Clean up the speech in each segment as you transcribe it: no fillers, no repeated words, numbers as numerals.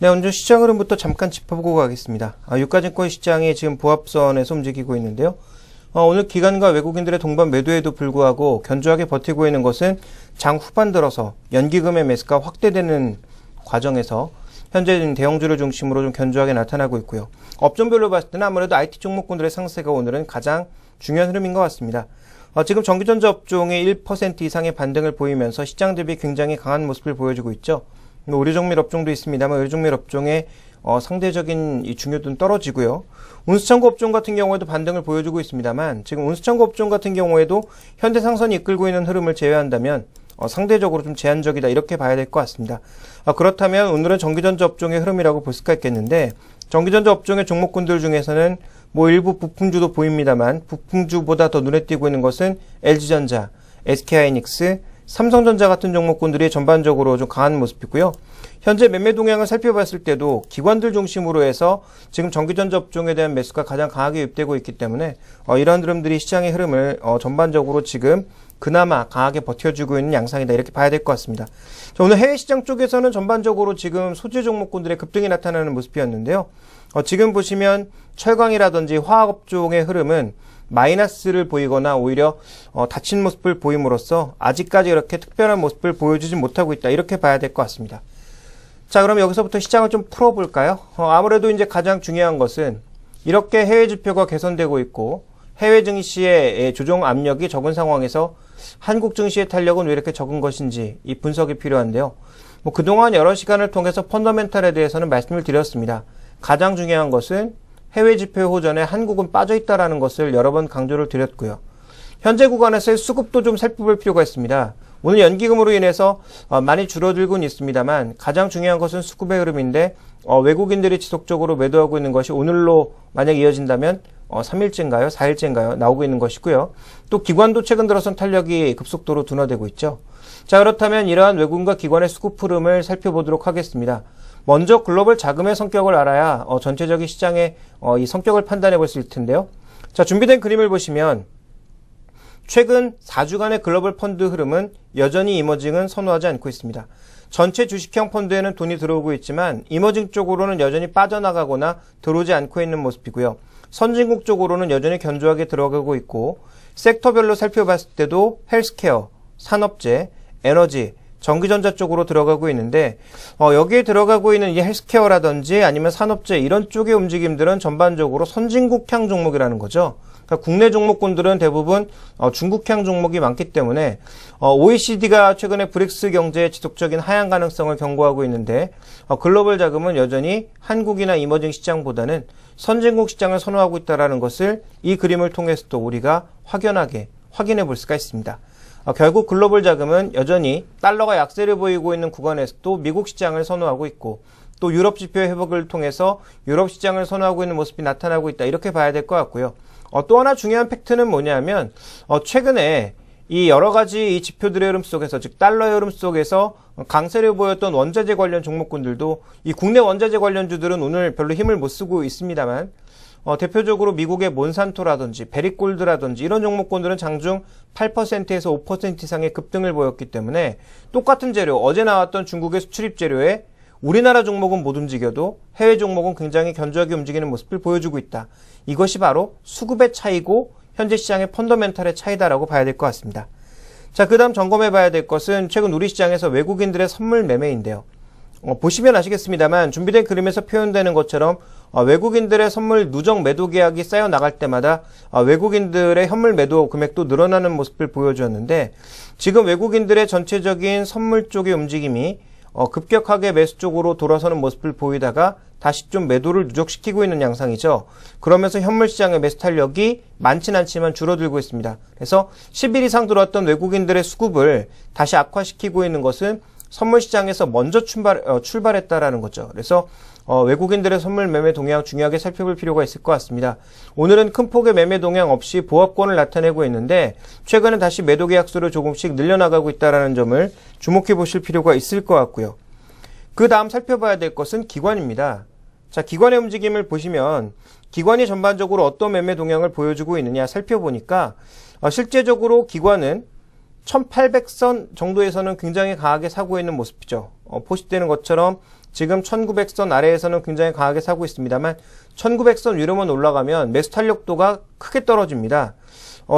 네, 먼저 시장 흐름부터 잠깐 짚어보고 가겠습니다. 유가증권 시장이 지금 보합선에서 움직이고 있는데요. 오늘 기관과 외국인들의 동반 매도에도 불구하고 견조하게 버티고 있는 것은 장 후반 들어서 연기금의 매수가 확대되는 과정에서 현재 대형주를 중심으로 좀 견조하게 나타나고 있고요. 업종별로 봤을 때는 아무래도 IT 종목군들의 상세가 오늘은 가장 중요한 흐름인 것 같습니다. 지금 전기전자 업종이 1% 이상의 반등을 보이면서 시장 대비 굉장히 강한 모습을 보여주고 있죠. 의료정밀 업종도 있습니다만 의료정밀 업종의 상대적인 이 중요도는 떨어지고요. 운수창고 업종 같은 경우에도 반등을 보여주고 있습니다만 지금 운수창고 업종 같은 경우에도 현대상선이 이끌고 있는 흐름을 제외한다면 상대적으로 좀 제한적이다 이렇게 봐야 될 것 같습니다. 그렇다면 오늘은 전기전자 업종의 흐름이라고 볼 수가 있겠는데 전기전자 업종의 종목군들 중에서는 일부 부품주도 보입니다만 부품주보다 더 눈에 띄고 있는 것은 LG전자, SK하이닉스, 삼성전자 같은 종목군들이 전반적으로 좀 강한 모습이고요. 현재 매매 동향을 살펴봤을 때도 기관들 중심으로 해서 지금 전기전자 업종에 대한 매수가 가장 강하게 유입되고 있기 때문에 이러한 흐름들이 시장의 흐름을 전반적으로 지금 그나마 강하게 버텨주고 있는 양상이다 이렇게 봐야 될 것 같습니다. 자, 오늘 해외 시장 쪽에서는 전반적으로 지금 소재 종목군들의 급등이 나타나는 모습이었는데요. 지금 보시면 철강이라든지 화학업종의 흐름은 마이너스를 보이거나 오히려 닫힌 모습을 보임으로써 아직까지 이렇게 특별한 모습을 보여주지 못하고 있다 이렇게 봐야 될 것 같습니다. 자, 그럼 여기서부터 시장을 좀 풀어볼까요? 아무래도 이제 가장 중요한 것은 이렇게 해외 지표가 개선되고 있고 해외 증시의 조정 압력이 적은 상황에서 한국 증시의 탄력은 왜 이렇게 적은 것인지 이 분석이 필요한데요. 그동안 여러 시간을 통해서 펀더멘탈에 대해서는 말씀을 드렸습니다. 가장 중요한 것은 해외 지표 호전에 한국은 빠져있다라는 것을 여러 번 강조를 드렸고요. 현재 구간에서의 수급도 좀 살펴볼 필요가 있습니다. 오늘 연기금으로 인해서 많이 줄어들고는 있습니다만 가장 중요한 것은 수급의 흐름인데 외국인들이 지속적으로 매도하고 있는 것이 오늘로 만약 이어진다면 3일째인가요? 4일째인가요? 나오고 있는 것이고요. 또 기관도 최근 들어선 탄력이 급속도로 둔화되고 있죠. 자, 그렇다면 이러한 외국인과 기관의 수급 흐름을 살펴보도록 하겠습니다. 먼저 글로벌 자금의 성격을 알아야 전체적인 시장의 이 성격을 판단해 볼 수 있을 텐데요. 자, 준비된 그림을 보시면 최근 4주간의 글로벌 펀드 흐름은 여전히 이머징은 선호하지 않고 있습니다. 전체 주식형 펀드에는 돈이 들어오고 있지만 이머징 쪽으로는 여전히 빠져나가거나 들어오지 않고 있는 모습이고요. 선진국 쪽으로는 여전히 견조하게 들어가고 있고 섹터별로 살펴봤을 때도 헬스케어, 산업재, 에너지, 전기전자 쪽으로 들어가고 있는데 여기에 들어가고 있는 이 헬스케어라든지 아니면 산업재 이런 쪽의 움직임들은 전반적으로 선진국향 종목이라는 거죠. 그러니까 국내 종목군들은 대부분 중국향 종목이 많기 때문에 OECD가 최근에 브릭스 경제의 지속적인 하향 가능성을 경고하고 있는데 글로벌 자금은 여전히 한국이나 이머징 시장보다는 선진국 시장을 선호하고 있다는 것을 이 그림을 통해서도 우리가 확연하게 확인해 볼 수가 있습니다. 결국 글로벌 자금은 여전히 달러가 약세를 보이고 있는 구간에서도 미국 시장을 선호하고 있고 또 유럽 지표의 회복을 통해서 유럽 시장을 선호하고 있는 모습이 나타나고 있다 이렇게 봐야 될 것 같고요. 또 하나 중요한 팩트는 뭐냐면 최근에 이 여러 가지 이 지표들의 흐름 속에서 즉 달러의 흐름 속에서 강세를 보였던 원자재 관련 종목군들도 이 국내 원자재 관련주들은 오늘 별로 힘을 못 쓰고 있습니다만 대표적으로 미국의 몬산토라든지 베리골드라든지 이런 종목군들은 장중 8%에서 5% 이상의 급등을 보였기 때문에 똑같은 재료, 어제 나왔던 중국의 수출입 재료에 우리나라 종목은 못 움직여도 해외 종목은 굉장히 견조하게 움직이는 모습을 보여주고 있다. 이것이 바로 수급의 차이고 현재 시장의 펀더멘탈의 차이다라고 봐야 될 것 같습니다. 자, 그 다음 점검해 봐야 될 것은 최근 우리 시장에서 외국인들의 선물 매매인데요. 보시면 아시겠습니다만 준비된 그림에서 표현되는 것처럼 외국인들의 선물 누적 매도 계약이 쌓여 나갈 때마다 외국인들의 현물 매도 금액도 늘어나는 모습을 보여주었는데 지금 외국인들의 전체적인 선물 쪽의 움직임이 급격하게 매수 쪽으로 돌아서는 모습을 보이다가 다시 좀 매도를 누적시키고 있는 양상이죠. 그러면서 현물 시장의 매수 탄력이 많진 않지만 줄어들고 있습니다. 그래서 10일 이상 들어왔던 외국인들의 수급을 다시 악화시키고 있는 것은 선물 시장에서 먼저 출발했다라는 거죠. 그래서 외국인들의 선물 매매 동향 중요하게 살펴볼 필요가 있을 것 같습니다. 오늘은 큰 폭의 매매 동향 없이 보합권을 나타내고 있는데 최근에 다시 매도 계약수를 조금씩 늘려나가고 있다는 점을 주목해 보실 필요가 있을 것 같고요. 그 다음 살펴봐야 될 것은 기관입니다. 자, 기관의 움직임을 보시면 기관이 전반적으로 어떤 매매 동향을 보여주고 있느냐 살펴보니까 실제적으로 기관은 1800선 정도에서는 굉장히 강하게 사고 있는 모습이죠. 포시되는 것처럼 지금 1900선 아래에서는 굉장히 강하게 사고 있습니다만 1900선 위로만 올라가면 매수 탄력도가 크게 떨어집니다.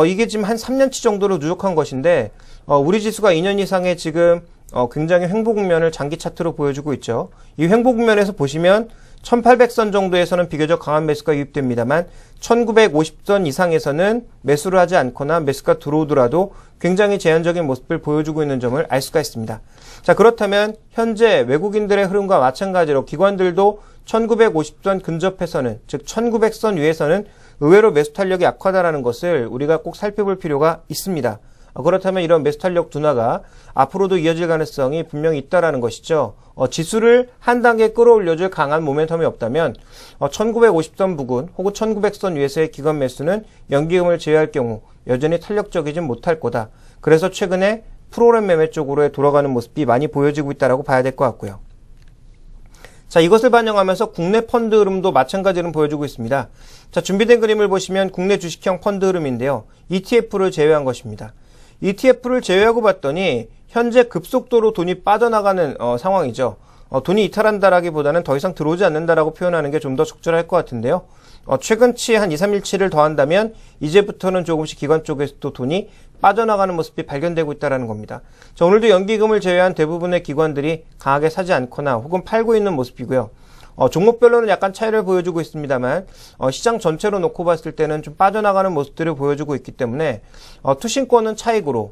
이게 지금 한 3년치 정도로 누적한 것인데 우리 지수가 2년 이상의 지금 굉장히 횡보 국면을 장기 차트로 보여주고 있죠. 이 횡보 국면에서 보시면 1800선 정도에서는 비교적 강한 매수가 유입됩니다만 1950선 이상에서는 매수를 하지 않거나 매수가 들어오더라도 굉장히 제한적인 모습을 보여주고 있는 점을 알 수가 있습니다. 자, 그렇다면 현재 외국인들의 흐름과 마찬가지로 기관들도 1950선 근접해서는, 즉 1900선 위에서는 의외로 매수 탄력이 약하다라는 것을 우리가 꼭 살펴볼 필요가 있습니다. 그렇다면 이런 매수 탄력 둔화가 앞으로도 이어질 가능성이 분명히 있다라는 것이죠. 지수를 한 단계 끌어올려줄 강한 모멘텀이 없다면 1950선 부근 혹은 1900선 위에서의 기관 매수는 연기금을 제외할 경우 여전히 탄력적이진 못할 거다. 그래서 최근에 프로그램 매매 쪽으로 돌아가는 모습이 많이 보여지고 있다라고 봐야 될 것 같고요. 자, 이것을 반영하면서 국내 펀드 흐름도 마찬가지로 보여주고 있습니다. 자, 준비된 그림을 보시면 국내 주식형 펀드 흐름인데요. ETF를 제외한 것입니다. ETF를 제외하고 봤더니 현재 급속도로 돈이 빠져나가는 상황이죠. 돈이 이탈한다라기보다는 더 이상 들어오지 않는다라고 표현하는 게 좀 더 적절할 것 같은데요. 최근치 한 2, 3일치를 더한다면 이제부터는 조금씩 기관 쪽에서도 돈이 빠져나가는 모습이 발견되고 있다는 겁니다. 자, 오늘도 연기금을 제외한 대부분의 기관들이 강하게 사지 않거나 혹은 팔고 있는 모습이고요. 종목별로는 약간 차이를 보여주고 있습니다만 시장 전체로 놓고 봤을 때는 좀 빠져나가는 모습들을 보여주고 있기 때문에 투신권은 차익으로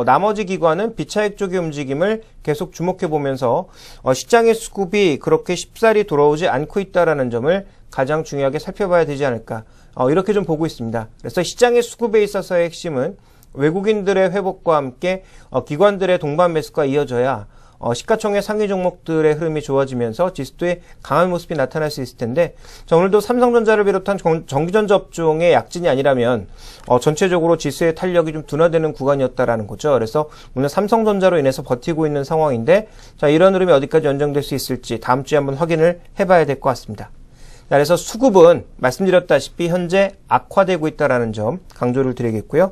나머지 기관은 비차익 쪽의 움직임을 계속 주목해 보면서 시장의 수급이 그렇게 쉽사리 돌아오지 않고 있다는 점을 가장 중요하게 살펴봐야 되지 않을까 이렇게 좀 보고 있습니다. 그래서 시장의 수급에 있어서의 핵심은 외국인들의 회복과 함께 기관들의 동반 매수가 이어져야 시가총액 상위 종목들의 흐름이 좋아지면서 지수도의 강한 모습이 나타날 수 있을 텐데, 자, 오늘도 삼성전자를 비롯한 전기전자 업종의 약진이 아니라면 전체적으로 지수의 탄력이 좀 둔화되는 구간이었다라는 거죠. 그래서 오늘 삼성전자로 인해서 버티고 있는 상황인데, 자, 이런 흐름이 어디까지 연장될 수 있을지 다음 주에 한번 확인을 해봐야 될 것 같습니다. 자, 그래서 수급은 말씀드렸다시피 현재 악화되고 있다라는 점 강조를 드리겠고요.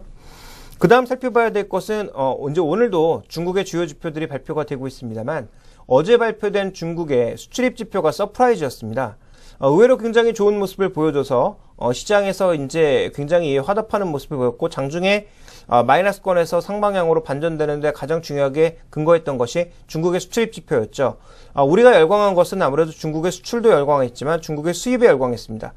그 다음 살펴봐야 될 것은 이제 오늘도 중국의 주요 지표들이 발표가 되고 있습니다만 어제 발표된 중국의 수출입 지표가 서프라이즈였습니다. 의외로 굉장히 좋은 모습을 보여줘서 시장에서 이제 굉장히 화답하는 모습을 보였고 장중에 마이너스권에서 상방향으로 반전되는데 가장 중요하게 근거했던 것이 중국의 수출입 지표였죠. 우리가 열광한 것은 아무래도 중국의 수출도 열광했지만 중국의 수입에 열광했습니다.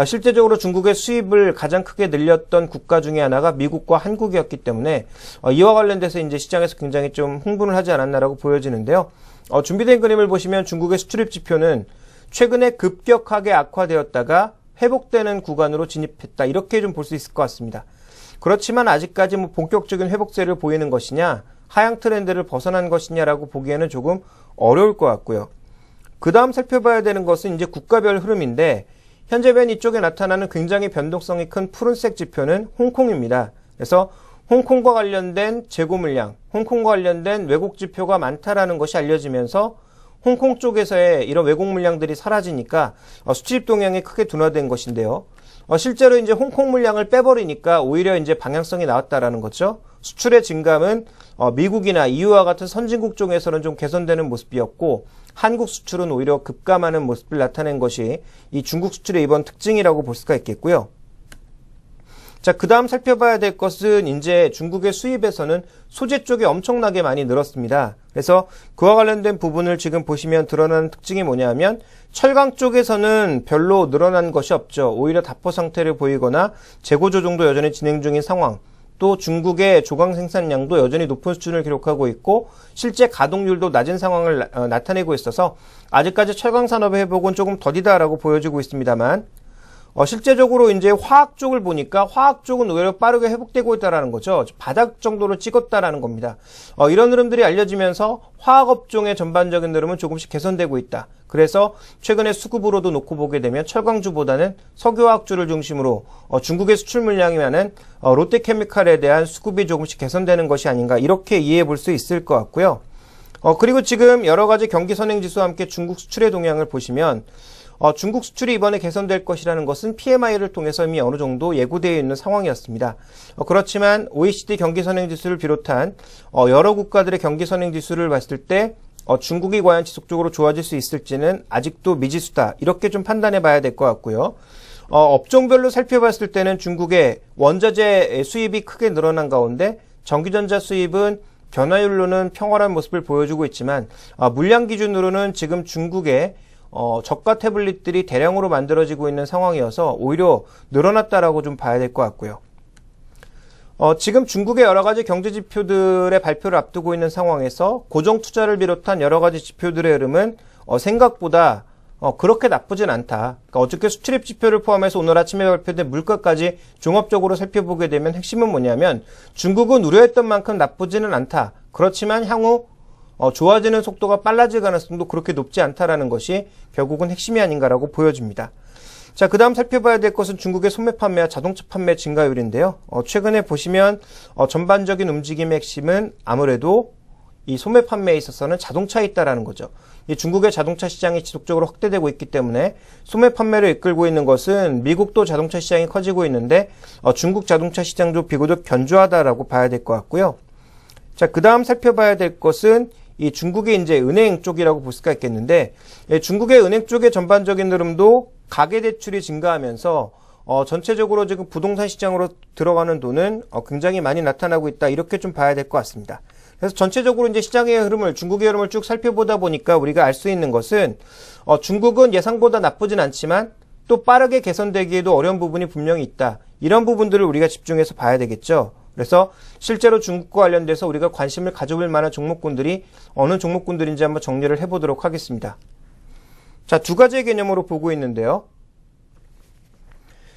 실제적으로 중국의 수입을 가장 크게 늘렸던 국가 중에 하나가 미국과 한국이었기 때문에 이와 관련돼서 이제 시장에서 굉장히 좀 흥분을 하지 않았나라고 보여지는데요. 준비된 그림을 보시면 중국의 수출입 지표는 최근에 급격하게 악화되었다가 회복되는 구간으로 진입했다. 이렇게 좀 볼 수 있을 것 같습니다. 그렇지만 아직까지 본격적인 회복세를 보이는 것이냐, 하향 트렌드를 벗어난 것이냐라고 보기에는 조금 어려울 것 같고요. 그 다음 살펴봐야 되는 것은 이제 국가별 흐름인데, 현재 맨 이쪽에 나타나는 굉장히 변동성이 큰 푸른색 지표는 홍콩입니다. 그래서 홍콩과 관련된 재고 물량, 홍콩과 관련된 왜곡 지표가 많다라는 것이 알려지면서 홍콩 쪽에서의 이런 왜곡 물량들이 사라지니까 수출입 동향이 크게 둔화된 것인데요. 실제로 이제 홍콩 물량을 빼버리니까 오히려 이제 방향성이 나왔다라는 거죠. 수출의 증감은 미국이나 EU와 같은 선진국 쪽에서는 좀 개선되는 모습이었고 한국 수출은 오히려 급감하는 모습을 나타낸 것이 이 중국 수출의 이번 특징이라고 볼 수가 있겠고요. 자, 그 다음 살펴봐야 될 것은 이제 중국의 수입에서는 소재 쪽이 엄청나게 많이 늘었습니다. 그래서 그와 관련된 부분을 지금 보시면 드러나는 특징이 뭐냐면 철강 쪽에서는 별로 늘어난 것이 없죠. 오히려 답보 상태를 보이거나 재고 조정도 여전히 진행 중인 상황. 또 중국의 조강 생산량도 여전히 높은 수준을 기록하고 있고 실제 가동률도 낮은 상황을 나타내고 있어서 아직까지 철강 산업의 회복은 조금 더디다라고 보여지고 있습니다만 실제적으로 이제 화학 쪽을 보니까 화학 쪽은 의외로 빠르게 회복되고 있다라는 거죠. 바닥 정도로 찍었다라는 겁니다. 이런 흐름들이 알려지면서 화학 업종의 전반적인 흐름은 조금씩 개선되고 있다. 그래서 최근에 수급으로도 놓고 보게 되면 철강주보다는 석유화학주를 중심으로 중국의 수출 물량이 많은 롯데케미칼에 대한 수급이 조금씩 개선되는 것이 아닌가 이렇게 이해해 볼 수 있을 것 같고요. 그리고 지금 여러 가지 경기 선행 지수와 함께 중국 수출의 동향을 보시면 중국 수출이 이번에 개선될 것이라는 것은 PMI를 통해서 이미 어느 정도 예고되어 있는 상황이었습니다. 그렇지만 OECD 경기선행지수를 비롯한 여러 국가들의 경기선행지수를 봤을 때 중국이 과연 지속적으로 좋아질 수 있을지는 아직도 미지수다. 이렇게 좀 판단해 봐야 될 것 같고요. 업종별로 살펴봤을 때는 중국의 원자재 수입이 크게 늘어난 가운데 전기전자 수입은 변화율로는 평활한 모습을 보여주고 있지만 물량 기준으로는 지금 중국의 저가 태블릿들이 대량으로 만들어지고 있는 상황이어서 오히려 늘어났다라고 좀 봐야 될 것 같고요. 지금 중국의 여러 가지 경제 지표들의 발표를 앞두고 있는 상황에서 고정 투자를 비롯한 여러 가지 지표들의 흐름은 생각보다 그렇게 나쁘진 않다. 그러니까 어저께 수출입 지표를 포함해서 오늘 아침에 발표된 물가까지 종합적으로 살펴보게 되면 핵심은 뭐냐면 중국은 우려했던 만큼 나쁘지는 않다. 그렇지만 향후 좋아지는 속도가 빨라질 가능성도 그렇게 높지 않다라는 것이 결국은 핵심이 아닌가라고 보여집니다. 자, 그 다음 살펴봐야 될 것은 중국의 소매 판매와 자동차 판매 증가율인데요. 최근에 보시면 전반적인 움직임의 핵심은 아무래도 이 소매 판매에 있어서는 자동차에 있다라는 거죠. 이 중국의 자동차 시장이 지속적으로 확대되고 있기 때문에 소매 판매를 이끌고 있는 것은 미국도 자동차 시장이 커지고 있는데 중국 자동차 시장도 비교적 견조하다라고 봐야 될 것 같고요. 자, 그 다음 살펴봐야 될 것은 이 중국의 이제 은행 쪽이라고 볼 수가 있겠는데 중국의 은행 쪽의 전반적인 흐름도 가계대출이 증가하면서 전체적으로 지금 부동산 시장으로 들어가는 돈은 굉장히 많이 나타나고 있다. 이렇게 좀 봐야 될 것 같습니다. 그래서 전체적으로 이제 시장의 흐름을, 중국의 흐름을 쭉 살펴보다 보니까 우리가 알 수 있는 것은 중국은 예상보다 나쁘진 않지만 또 빠르게 개선되기에도 어려운 부분이 분명히 있다. 이런 부분들을 우리가 집중해서 봐야 되겠죠. 그래서 실제로 중국과 관련돼서 우리가 관심을 가져볼 만한 종목군들이 어느 종목군들인지 한번 정리를 해보도록 하겠습니다. 자, 두 가지의 개념으로 보고 있는데요.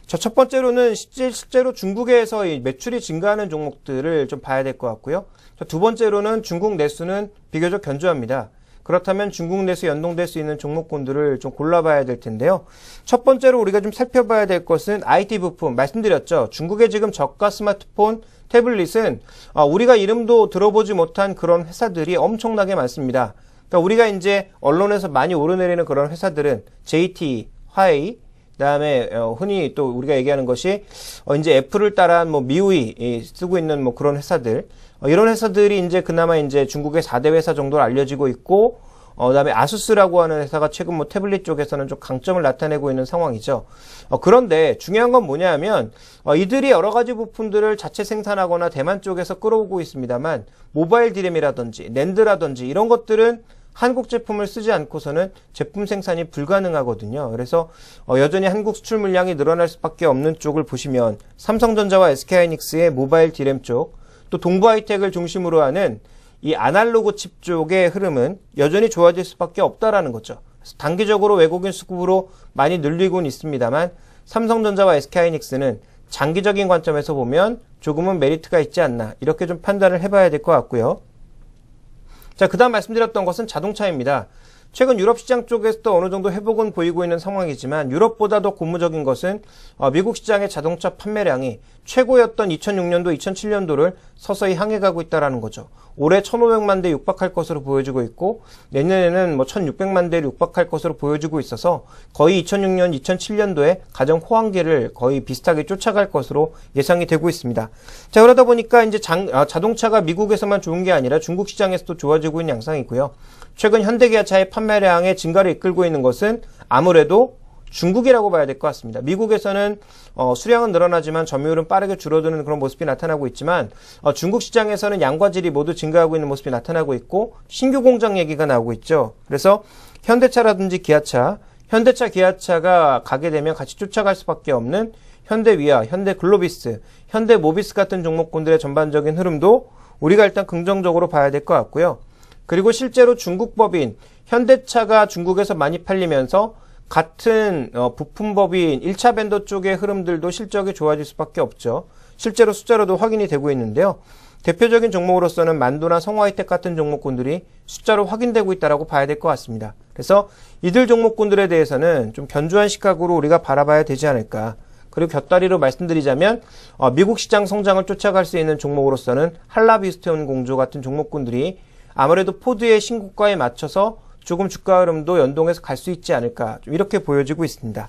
자, 첫 번째로는 실제로 중국에서 이 매출이 증가하는 종목들을 좀 봐야 될 것 같고요. 자, 두 번째로는 중국 내수는 비교적 견조합니다. 그렇다면 중국 내수 연동될 수 있는 종목군들을 좀 골라봐야 될 텐데요. 첫 번째로 우리가 좀 살펴봐야 될 것은 IT 부품. 말씀드렸죠. 중국의 지금 저가 스마트폰, 태블릿은 우리가 이름도 들어보지 못한 그런 회사들이 엄청나게 많습니다. 그러니까 우리가 이제 언론에서 많이 오르내리는 그런 회사들은 JT, 화웨이, 그다음에 흔히 또 우리가 얘기하는 것이 이제 애플을 따라한 뭐 미우이 쓰고 있는 뭐 그런 회사들, 이런 회사들이 이제 그나마 이제 중국의 4대 회사 정도로 알려지고 있고, 그다음에 아수스라고 하는 회사가 최근 뭐 태블릿 쪽에서는 좀 강점을 나타내고 있는 상황이죠. 그런데 중요한 건 뭐냐면 이들이 여러 가지 부품들을 자체 생산하거나 대만 쪽에서 끌어오고 있습니다만 모바일 디램이라든지 낸드라든지 이런 것들은 한국 제품을 쓰지 않고서는 제품 생산이 불가능하거든요. 그래서 여전히 한국 수출 물량이 늘어날 수밖에 없는 쪽을 보시면 삼성전자와 SK하이닉스의 모바일 디램 쪽, 또 동부하이텍을 중심으로 하는 이 아날로그 칩 쪽의 흐름은 여전히 좋아질 수밖에 없다라는 거죠. 그래서 단기적으로 외국인 수급으로 많이 늘리고는 있습니다만 삼성전자와 SK하이닉스는 장기적인 관점에서 보면 조금은 메리트가 있지 않나, 이렇게 좀 판단을 해봐야 될 것 같고요. 자, 그 다음 말씀드렸던 것은 자동차입니다. 최근 유럽 시장 쪽에서도 어느 정도 회복은 보이고 있는 상황이지만 유럽보다 더 고무적인 것은 미국 시장의 자동차 판매량이 최고였던 2006년도, 2007년도를 서서히 향해 가고 있다는 거죠. 올해 1,500만 대 육박할 것으로 보여지고 있고 내년에는 뭐 1,600만 대를 육박할 것으로 보여지고 있어서 거의 2006년, 2007년도에 가장 호황기를 거의 비슷하게 쫓아갈 것으로 예상이 되고 있습니다. 자, 그러다 보니까 이제 자동차가 미국에서만 좋은 게 아니라 중국 시장에서도 좋아지고 있는 양상이고요. 최근 현대기아차의 판매량의 증가를 이끌고 있는 것은 아무래도 중국이라고 봐야 될 것 같습니다. 미국에서는 수량은 늘어나지만 점유율은 빠르게 줄어드는 그런 모습이 나타나고 있지만 중국 시장에서는 양과 질이 모두 증가하고 있는 모습이 나타나고 있고 신규 공장 얘기가 나오고 있죠. 그래서 현대차라든지 기아차, 현대차, 기아차가 가게 되면 같이 쫓아갈 수밖에 없는 현대위아, 현대글로비스, 현대모비스 같은 종목군들의 전반적인 흐름도 우리가 일단 긍정적으로 봐야 될 것 같고요. 그리고 실제로 중국 법인, 현대차가 중국에서 많이 팔리면서 같은 부품법인 1차 벤더 쪽의 흐름들도 실적이 좋아질 수밖에 없죠. 실제로 숫자로도 확인이 되고 있는데요. 대표적인 종목으로서는 만도나 성화이텍 같은 종목군들이 숫자로 확인되고 있다고 봐야 될 것 같습니다. 그래서 이들 종목군들에 대해서는 좀 견조한 시각으로 우리가 바라봐야 되지 않을까. 그리고 곁다리로 말씀드리자면 미국 시장 성장을 쫓아갈 수 있는 종목으로서는 한라비스테온 공조 같은 종목군들이 아무래도 포드의 신고가에 맞춰서 조금 주가 흐름도 연동해서 갈 수 있지 않을까, 좀 이렇게 보여지고 있습니다.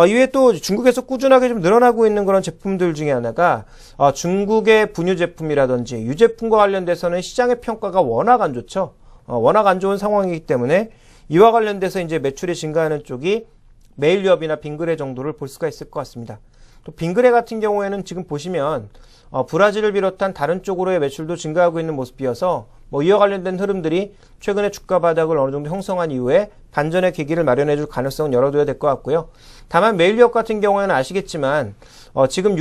이외에 또 중국에서 꾸준하게 좀 늘어나고 있는 그런 제품들 중에 하나가 중국의 분유 제품이라든지 유제품과 관련돼서는 시장의 평가가 워낙 안 좋죠. 워낙 안 좋은 상황이기 때문에 이와 관련돼서 이제 매출이 증가하는 쪽이 메일유업이나 빙그레 정도를 볼 수가 있을 것 같습니다. 또 빙그레 같은 경우에는 지금 보시면 브라질을 비롯한 다른 쪽으로의 매출도 증가하고 있는 모습이어서 이와 관련된 흐름들이 최근에 주가 바닥을 어느 정도 형성한 이후에 반전의 계기를 마련해 줄 가능성은 열어둬야 될 것 같고요. 다만 메일유업 같은 경우에는 아시겠지만 지금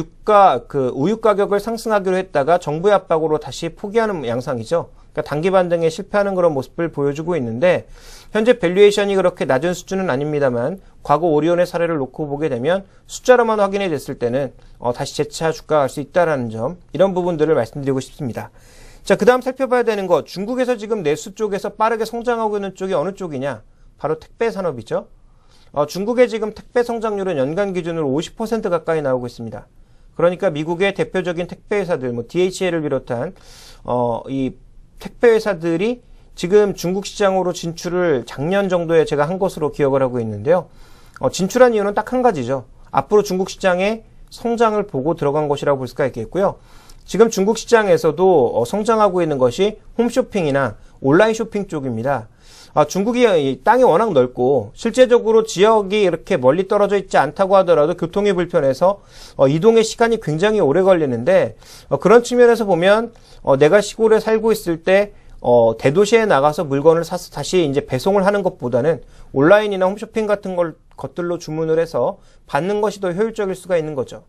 우유 가격을 상승하기로 했다가 정부의 압박으로 다시 포기하는 양상이죠. 그러니까 단기 반등에 실패하는 그런 모습을 보여주고 있는데 현재 밸류에이션이 그렇게 낮은 수준은 아닙니다만 과거 오리온의 사례를 놓고 보게 되면 숫자로만 확인이 됐을 때는 다시 재차 주가가 갈 수 있다라는 점, 이런 부분들을 말씀드리고 싶습니다. 자, 그 다음 살펴봐야 되는 거, 중국에서 지금 내수 쪽에서 빠르게 성장하고 있는 쪽이 어느 쪽이냐? 바로 택배 산업이죠. 중국의 지금 택배 성장률은 연간 기준으로 50% 가까이 나오고 있습니다. 그러니까 미국의 대표적인 택배 회사들, DHL을 비롯한 이 택배 회사들이 지금 중국 시장으로 진출을 작년 정도에 제가 한 것으로 기억을 하고 있는데요. 진출한 이유는 딱 한 가지죠. 앞으로 중국 시장의 성장을 보고 들어간 것이라고 볼 수가 있겠고요. 지금 중국 시장에서도 성장하고 있는 것이 홈쇼핑이나 온라인 쇼핑 쪽입니다. 중국이 땅이 워낙 넓고 실제적으로 지역이 이렇게 멀리 떨어져 있지 않다고 하더라도 교통이 불편해서 이동의 시간이 굉장히 오래 걸리는데 그런 측면에서 보면 내가 시골에 살고 있을 때 대도시에 나가서 물건을 사서 다시 이제 배송을 하는 것보다는 온라인이나 홈쇼핑 같은 것들로 주문을 해서 받는 것이 더 효율적일 수가 있는 거죠.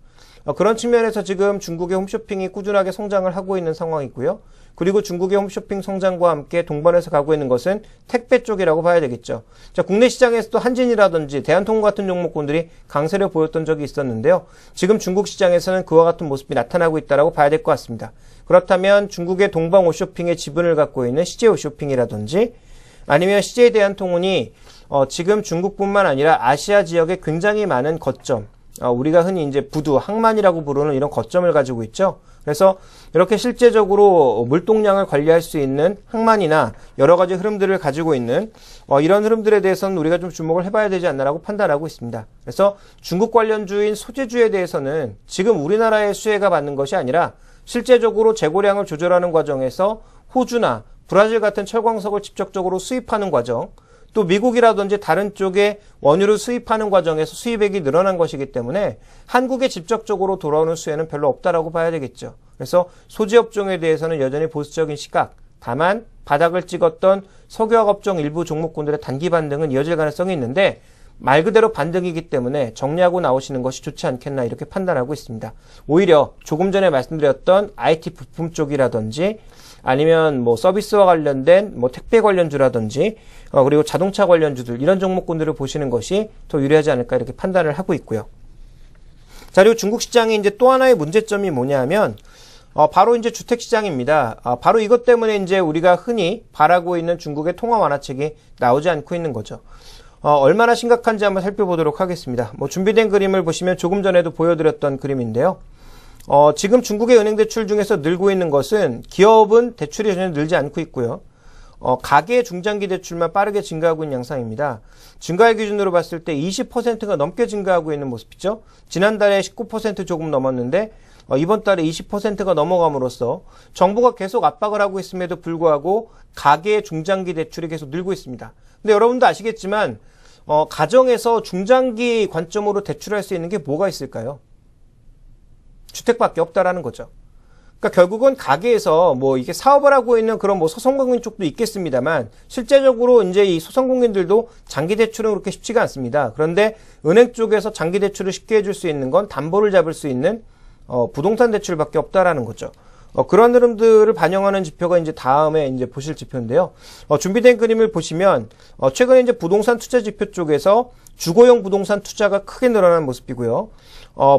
그런 측면에서 지금 중국의 홈쇼핑이 꾸준하게 성장을 하고 있는 상황이고요. 그리고 중국의 홈쇼핑 성장과 함께 동반해서 가고 있는 것은 택배 쪽이라고 봐야 되겠죠. 자, 국내 시장에서도 한진이라든지 대한통운 같은 종목군들이 강세를 보였던 적이 있었는데요. 지금 중국 시장에서는 그와 같은 모습이 나타나고 있다고 봐야 될 것 같습니다. 그렇다면 중국의 동방 홈쇼핑의 지분을 갖고 있는 CJ 홈쇼핑이라든지 아니면 CJ 대한통운이 지금 중국뿐만 아니라 아시아 지역에 굉장히 많은 거점, 우리가 흔히 이제 부두, 항만이라고 부르는 이런 거점을 가지고 있죠. 그래서 이렇게 실제적으로 물동량을 관리할 수 있는 항만이나 여러 가지 흐름들을 가지고 있는 이런 흐름들에 대해서는 우리가 좀 주목을 해봐야 되지 않나라고 판단하고 있습니다. 그래서 중국 관련주인 소재주에 대해서는 지금 우리나라의 수혜가 받는 것이 아니라 실제적으로 재고량을 조절하는 과정에서 호주나 브라질 같은 철광석을 직접적으로 수입하는 과정, 또 미국이라든지 다른 쪽에 원유를 수입하는 과정에서 수입액이 늘어난 것이기 때문에 한국에 직접적으로 돌아오는 수혜는 별로 없다라고 봐야 되겠죠. 그래서 소재업종에 대해서는 여전히 보수적인 시각, 다만 바닥을 찍었던 석유화학 업종 일부 종목군들의 단기 반등은 이어질 가능성이 있는데 말 그대로 반등이기 때문에 정리하고 나오시는 것이 좋지 않겠나 이렇게 판단하고 있습니다. 오히려 조금 전에 말씀드렸던 IT 부품 쪽이라든지 아니면 서비스와 관련된 택배 관련주라든지 그리고 자동차 관련주들 이런 종목군들을 보시는 것이 더 유리하지 않을까 이렇게 판단을 하고 있고요. 자, 그리고 중국 시장의 이제 또 하나의 문제점이 뭐냐면 바로 이제 주택 시장입니다. 바로 이것 때문에 이제 우리가 흔히 바라고 있는 중국의 통화 완화책이 나오지 않고 있는 거죠. 얼마나 심각한지 한번 살펴보도록 하겠습니다. 준비된 그림을 보시면 조금 전에도 보여드렸던 그림인데요. 지금 중국의 은행 대출 중에서 늘고 있는 것은 기업은 대출이 전혀 늘지 않고 있고요. 가계 중장기 대출만 빠르게 증가하고 있는 양상입니다. 증가율 기준으로 봤을 때 20%가 넘게 증가하고 있는 모습이죠. 지난달에 19% 조금 넘었는데 이번 달에 20%가 넘어감으로써 정부가 계속 압박을 하고 있음에도 불구하고 가계 중장기 대출이 계속 늘고 있습니다. 근데 여러분도 아시겠지만 가정에서 중장기 관점으로 대출할 수 있는 게 뭐가 있을까요? 주택밖에 없다라는 거죠. 그러니까 결국은 가게에서 이게 사업을 하고 있는 그런 소상공인 쪽도 있겠습니다만 실제적으로 이제 이 소상공인들도 장기 대출은 그렇게 쉽지가 않습니다. 그런데 은행 쪽에서 장기 대출을 쉽게 해줄 수 있는 건 담보를 잡을 수 있는 부동산 대출밖에 없다라는 거죠. 그런 흐름들을 반영하는 지표가 이제 다음에 이제 보실 지표인데요. 준비된 그림을 보시면 최근에 이제 부동산 투자 지표 쪽에서 주거용 부동산 투자가 크게 늘어난 모습이고요.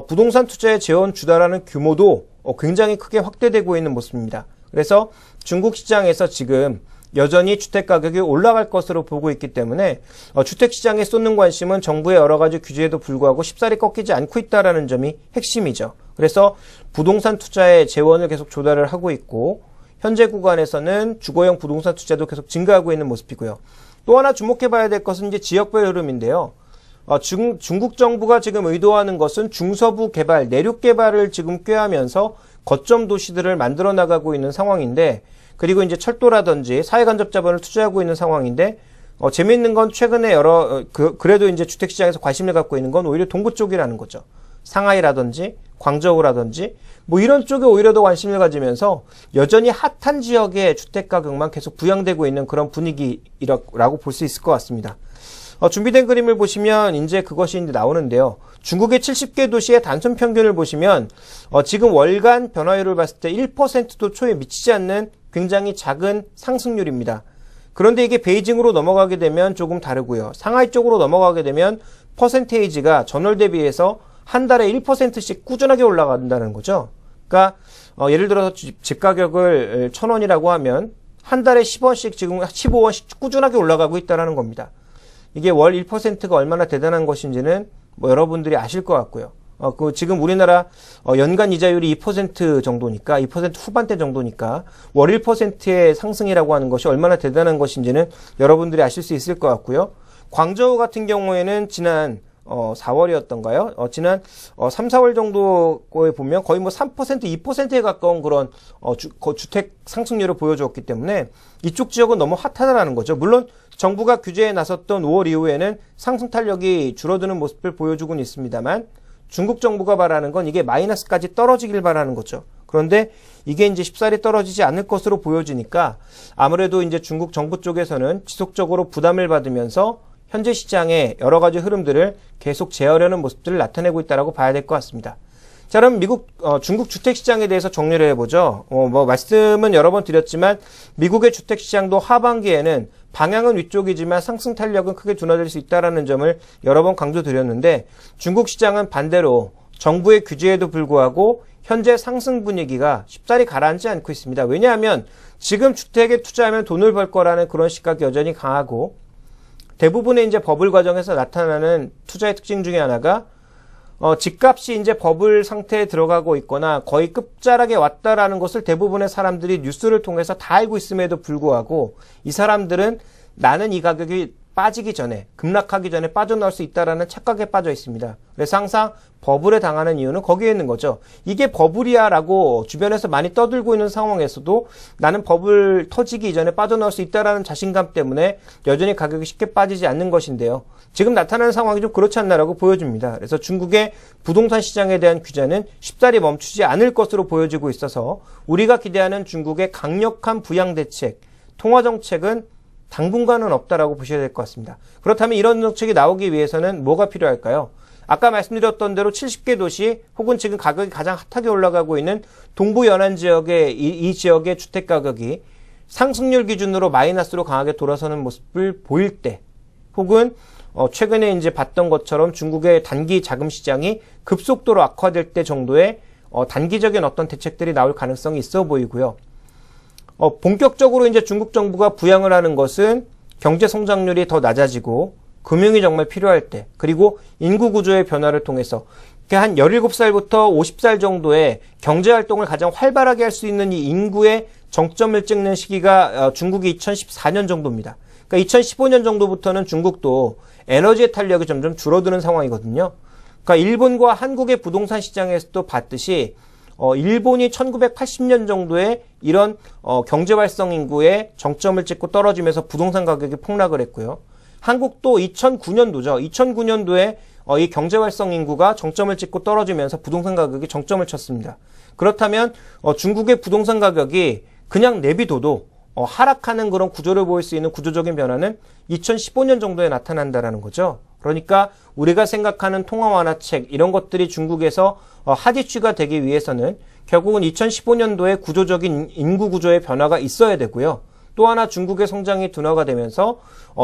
부동산 투자의 재원 주달하는 규모도 굉장히 크게 확대되고 있는 모습입니다. 그래서 중국 시장에서 지금 여전히 주택 가격이 올라갈 것으로 보고 있기 때문에 주택 시장에 쏟는 관심은 정부의 여러 가지 규제에도 불구하고 쉽사리 꺾이지 않고 있다는 점이 핵심이죠. 그래서 부동산 투자의 재원을 계속 조달을 하고 있고 현재 구간에서는 주거용 부동산 투자도 계속 증가하고 있는 모습이고요. 또 하나 주목해봐야 될 것은 이제 지역별 흐름인데요. 중국 정부가 지금 의도하는 것은 중서부 개발, 내륙 개발을 지금 꾀하면서 거점 도시들을 만들어 나가고 있는 상황인데 그리고 이제 철도라든지 사회간접 자본을 투자하고 있는 상황인데, 재미있는 건 최근에 그래도 이제 주택시장에서 관심을 갖고 있는 건 오히려 동부 쪽이라는 거죠. 상하이라든지, 광저우라든지, 뭐 이런 쪽에 오히려 더 관심을 가지면서 여전히 핫한 지역의 주택가격만 계속 부양되고 있는 그런 분위기라고 볼 수 있을 것 같습니다. 준비된 그림을 보시면 이제 그것이 이제 나오는데요. 중국의 70개 도시의 단순 평균을 보시면, 지금 월간 변화율을 봤을 때 1%도 초에 미치지 않는 굉장히 작은 상승률입니다. 그런데 이게 베이징으로 넘어가게 되면 조금 다르고요. 상하이 쪽으로 넘어가게 되면 퍼센테이지가 전월 대비해서 한 달에 1%씩 꾸준하게 올라간다는 거죠. 그러니까 예를 들어서 집 가격을 1,000원이라고 하면 한 달에 10원씩 지금 15원씩 꾸준하게 올라가고 있다는 겁니다. 이게 월 1%가 얼마나 대단한 것인지는 뭐 여러분들이 아실 것 같고요. 지금 우리나라 연간 이자율이 2% 정도니까 2% 후반대 정도니까 월 1%의 상승이라고 하는 것이 얼마나 대단한 것인지는 여러분들이 아실 수 있을 것 같고요. 광저우 같은 경우에는 지난 4월이었던가요? 지난 3, 4월 정도에 보면 거의 뭐 3%, 2%에 가까운 그런 주택 상승률을 보여주었기 때문에 이쪽 지역은 너무 핫하다라는 거죠. 물론 정부가 규제에 나섰던 5월 이후에는 상승 탄력이 줄어드는 모습을 보여주고는 있습니다만 중국 정부가 바라는 건 이게 마이너스까지 떨어지길 바라는 거죠. 그런데 이게 이제 쉽사리 떨어지지 않을 것으로 보여지니까 아무래도 이제 중국 정부 쪽에서는 지속적으로 부담을 받으면서 현재 시장의 여러 가지 흐름들을 계속 제어하려는 모습들을 나타내고 있다라고 봐야 될 것 같습니다. 자, 그럼 중국 주택시장에 대해서 정리를 해보죠. 말씀은 여러 번 드렸지만 미국의 주택시장도 하반기에는 방향은 위쪽이지만 상승 탄력은 크게 둔화될 수 있다는 점을 여러 번 강조드렸는데 중국 시장은 반대로 정부의 규제에도 불구하고 현재 상승 분위기가 쉽사리 가라앉지 않고 있습니다. 왜냐하면 지금 주택에 투자하면 돈을 벌 거라는 그런 시각이 여전히 강하고 대부분의 이제 버블 과정에서 나타나는 투자의 특징 중에 하나가 집값이 이제 버블 상태에 들어가고 있거나 거의 끝자락에 왔다라는 것을 대부분의 사람들이 뉴스를 통해서 다 알고 있음에도 불구하고 이 사람들은 나는 이 가격이 빠지기 전에 급락하기 전에 빠져나올 수 있다라는 착각에 빠져 있습니다. 그래서 항상 버블에 당하는 이유는 거기에 있는 거죠. 이게 버블이야 라고 주변에서 많이 떠들고 있는 상황에서도 나는 버블 터지기 이전에 빠져나올 수 있다라는 자신감 때문에 여전히 가격이 쉽게 빠지지 않는 것인데요. 지금 나타나는 상황이 좀 그렇지 않나라고 보여집니다. 그래서 중국의 부동산 시장에 대한 규제는 쉽사리 멈추지 않을 것으로 보여지고 있어서 우리가 기대하는 중국의 강력한 부양 대책, 통화 정책은 당분간은 없다라고 보셔야 될 것 같습니다. 그렇다면 이런 정책이 나오기 위해서는 뭐가 필요할까요? 아까 말씀드렸던 대로 70개 도시 혹은 지금 가격이 가장 핫하게 올라가고 있는 동부 연안 지역의 이 지역의 주택 가격이 상승률 기준으로 마이너스로 강하게 돌아서는 모습을 보일 때 혹은 최근에 이제 봤던 것처럼 중국의 단기 자금 시장이 급속도로 악화될 때 정도의 단기적인 어떤 대책들이 나올 가능성이 있어 보이고요. 본격적으로 이제 중국 정부가 부양을 하는 것은 경제 성장률이 더 낮아지고 금융이 정말 필요할 때 그리고 인구 구조의 변화를 통해서 한 17살부터 50살 정도의 경제 활동을 가장 활발하게 할 수 있는 이 인구의 정점을 찍는 시기가 중국이 2014년 정도입니다. 그러니까 2015년 정도부터는 중국도 에너지의 탄력이 점점 줄어드는 상황이거든요. 그러니까 일본과 한국의 부동산 시장에서도 봤듯이 일본이 1980년 정도에 이런 경제 활성 인구의 정점을 찍고 떨어지면서 부동산 가격이 폭락을 했고요. 한국도 2009년도죠. 2009년도에 이 경제 활성 인구가 정점을 찍고 떨어지면서 부동산 가격이 정점을 쳤습니다. 그렇다면 중국의 부동산 가격이 그냥 내비둬도 하락하는 그런 구조를 보일 수 있는 구조적인 변화는 2015년 정도에 나타난다라는 거죠. 그러니까 우리가 생각하는 통화 완화책 이런 것들이 중국에서 핫 이슈가 되기 위해서는 결국은 2015년도에 구조적인 인구 구조의 변화가 있어야 되고요. 또 하나 중국의 성장이 둔화가 되면서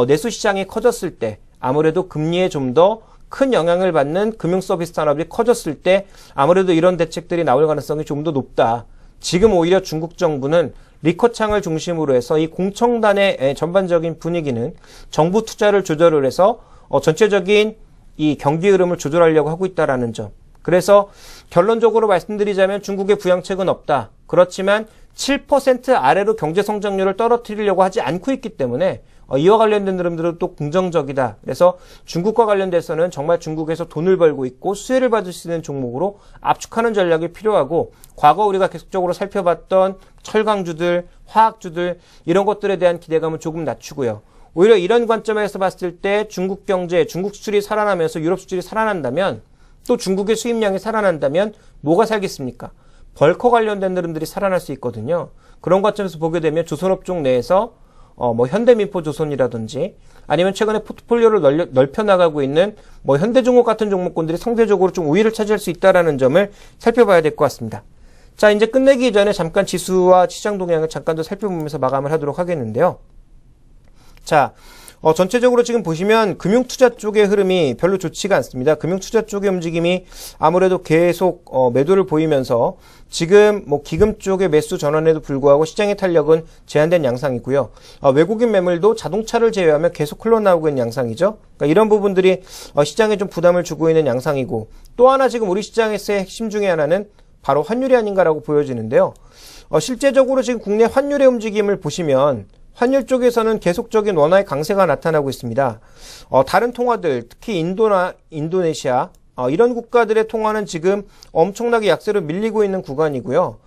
내수 시장이 커졌을 때 아무래도 금리에 좀 더 큰 영향을 받는 금융 서비스 산업이 커졌을 때 아무래도 이런 대책들이 나올 가능성이 좀 더 높다. 지금 오히려 중국 정부는 리커창을 중심으로 해서 이 공청단의 전반적인 분위기는 정부 투자를 조절을 해서 전체적인 이 경기 흐름을 조절하려고 하고 있다라는 점. 그래서 결론적으로 말씀드리자면 중국의 부양책은 없다. 그렇지만 7% 아래로 경제 성장률을 떨어뜨리려고 하지 않고 있기 때문에 이와 관련된 흐름들은 또 긍정적이다. 그래서 중국과 관련돼서는 정말 중국에서 돈을 벌고 있고 수혜를 받을 수 있는 종목으로 압축하는 전략이 필요하고, 과거 우리가 계속적으로 살펴봤던 철강주들, 화학주들 이런 것들에 대한 기대감은 조금 낮추고요. 오히려 이런 관점에서 봤을 때 중국 경제, 중국 수출이 살아나면서 유럽 수출이 살아난다면, 또 중국의 수입량이 살아난다면 뭐가 살겠습니까? 벌커 관련된 흐름들이 살아날 수 있거든요. 그런 관점에서 보게 되면 조선업종 내에서 현대민포조선이라든지 아니면 최근에 포트폴리오를 넓혀 나가고 있는 현대중공 같은 종목군들이 상대적으로 좀 우위를 차지할 수 있다는 점을 살펴봐야 될 것 같습니다. 자, 이제 끝내기 전에 잠깐 지수와 시장 동향을 잠깐 더 살펴보면서 마감을 하도록 하겠는데요. 자, 전체적으로 지금 보시면 금융투자 쪽의 흐름이 별로 좋지가 않습니다. 금융투자 쪽의 움직임이 아무래도 계속 매도를 보이면서 지금 기금 쪽의 매수 전환에도 불구하고 시장의 탄력은 제한된 양상이고요. 외국인 매물도 자동차를 제외하면 계속 흘러나오고 있는 양상이죠. 그러니까 이런 부분들이 시장에 좀 부담을 주고 있는 양상이고, 또 하나 지금 우리 시장에서의 핵심 중에 하나는 바로 환율이 아닌가라고 보여지는데요. 실제적으로 지금 국내 환율의 움직임을 보시면 환율 쪽에서는 계속적인 원화의 강세가 나타나고 있습니다. 다른 통화들, 특히 인도나 인도네시아 이런 국가들의 통화는 지금 엄청나게 약세로 밀리고 있는 구간이고요.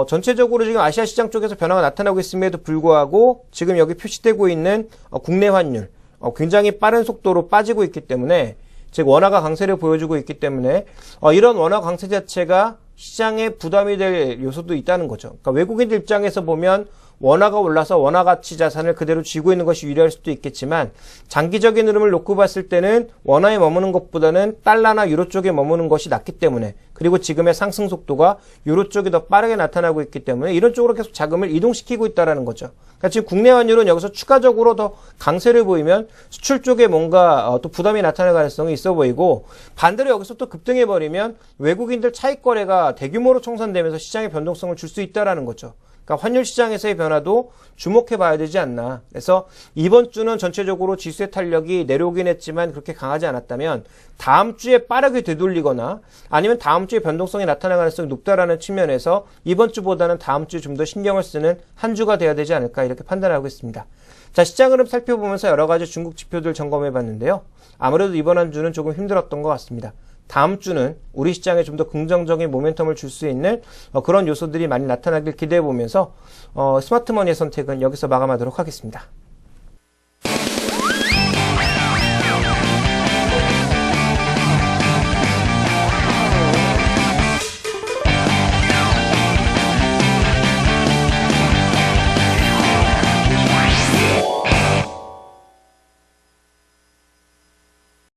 전체적으로 지금 아시아 시장 쪽에서 변화가 나타나고 있음에도 불구하고 지금 여기 표시되고 있는 국내 환율 굉장히 빠른 속도로 빠지고 있기 때문에, 즉 원화가 강세를 보여주고 있기 때문에 이런 원화 강세 자체가 시장에 부담이 될 요소도 있다는 거죠. 그러니까 외국인들 입장에서 보면 원화가 올라서 원화 가치 자산을 그대로 쥐고 있는 것이 유리할 수도 있겠지만, 장기적인 흐름을 놓고 봤을 때는 원화에 머무는 것보다는 달러나 유로 쪽에 머무는 것이 낫기 때문에, 그리고 지금의 상승 속도가 유로 쪽이 더 빠르게 나타나고 있기 때문에 이런 쪽으로 계속 자금을 이동시키고 있다는 거죠. 그러니까 지금 국내 환율은 여기서 추가적으로 더 강세를 보이면 수출 쪽에 뭔가 또 부담이 나타날 가능성이 있어 보이고, 반대로 여기서 또 급등해버리면 외국인들 차익 거래가 대규모로 청산되면서 시장의 변동성을 줄 수 있다는 거죠. 그러니까 환율 시장에서의 변화도 주목해 봐야 되지 않나. 그래서 이번 주는 전체적으로 지수의 탄력이 내려오긴 했지만 그렇게 강하지 않았다면, 다음 주에 빠르게 되돌리거나 아니면 다음 주에 변동성이 나타날 가능성이 높다라는 측면에서 이번 주보다는 다음 주에 좀 더 신경을 쓰는 한 주가 돼야 되지 않을까, 이렇게 판단하고 있습니다. 자, 시장 흐름 살펴보면서 여러 가지 중국 지표들 점검해 봤는데요. 아무래도 이번 한 주는 조금 힘들었던 것 같습니다. 다음 주는 우리 시장에 좀 더 긍정적인 모멘텀을 줄 수 있는 그런 요소들이 많이 나타나길 기대해 보면서 스마트머니의 선택은 여기서 마감하도록 하겠습니다.